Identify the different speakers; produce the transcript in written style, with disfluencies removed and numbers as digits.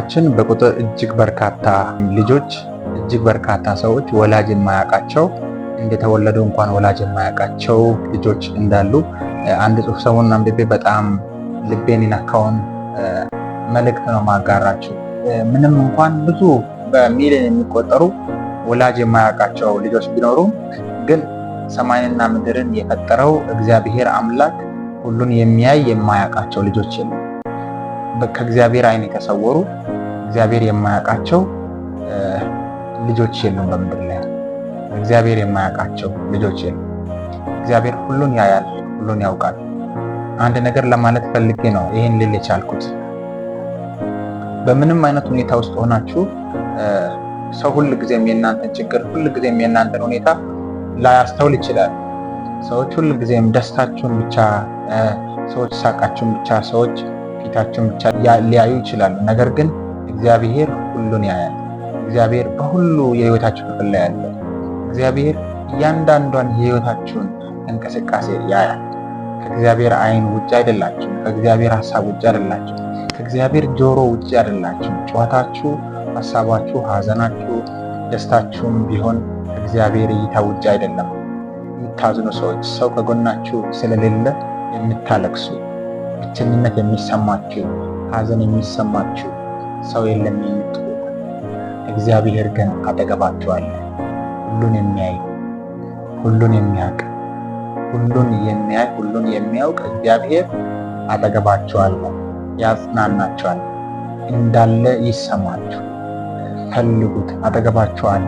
Speaker 1: ችን በቁጥር እጅግ በርካታ ልጆች እጅግ በርካታ ሰዎች ወላጅ የማያውቃቸው እንደተወለዱ እንኳን ወላጅ የማያውቃቸው ልጆች እንዳሉ አንድ ጽሑፍ ሰሞኑን አንብቤ በጣም ልቤን የነካውን መልእክት ነው ማጋራችሁ። ምንም እንኳን ብዙ በሚሊዮን የሚቆጠሩ ወላጅ የማያውቃቸው ልጆች ቢኖሩ ግን ሰማይንና ምድርን የፈጠረው እግዚአብሔር አምላክ ሁሉን የሚያይ የማያውቃቸው ልጆች የሉም። ከእግዚአብሔር ዓይን የተሰወሩ እግዚአብሔር የማያውቃቸው ልጆች የሉም በምድር ላይ። እግዚአብሔር የማያውቃቸው ልጆች የሉም። እግዚአብሔር ሁሉን ያያል፣ ሁሉን ያውቃል። አንድ ነገር ለማለት ፈልጌ ነው ይህን ልል የቻልኩት። በምንም አይነት ሁኔታ ውስጥ ሆናችሁ ሰው ሁልጊዜም የእናንተን ችግር ሁልጊዜም የእናንተን ሁኔታ ላያስተውል ይችላል። ሰዎች ሁልጊዜም ደስታችሁን ብቻ፣ ሰዎች ሳቃችሁን ብቻ፣ ሰዎች ፊታችሁን ብቻ ሊያዩ ይችላሉ። ነገር ግን እግዚአብሔር ሁሉን ያያል። እግዚአብሔር በሁሉ የህይወታችሁ ክፍል ላይ ያለ እግዚአብሔር እያንዳንዷን የህይወታችሁን እንቅስቃሴ ያያል። ከእግዚአብሔር ዓይን ውጭ አይደላችሁ። ከእግዚአብሔር ሀሳብ ውጭ አይደላችሁ። ከእግዚአብሔር ጆሮ ውጭ አይደላችሁ። ጨዋታችሁ፣ ሀሳባችሁ፣ ሀዘናችሁ፣ ደስታችሁም ቢሆን ከእግዚአብሔር እይታ ውጭ አይደለም። የምታዝኑ ሰዎች፣ ሰው ከጎናችሁ ስለሌለ የምታለቅሱ፣ ብቸኝነት የሚሰማችሁ፣ ሀዘን የሚሰማችሁ፣ ሰው የለም የምትሉ፣ እግዚአብሔር ግን አጠገባችሁ አለ። ሁሉን የሚያይ፣ ሁሉን የሚያውቅ፣ ሁሉን የሚያይ፣ ሁሉን የሚያውቅ እግዚአብሔር አጠገባችሁ አለ። ያጽናናችኋል። እንዳለ ይሰማችሁ። ፈልጉት፣ አጠገባችሁ አለ።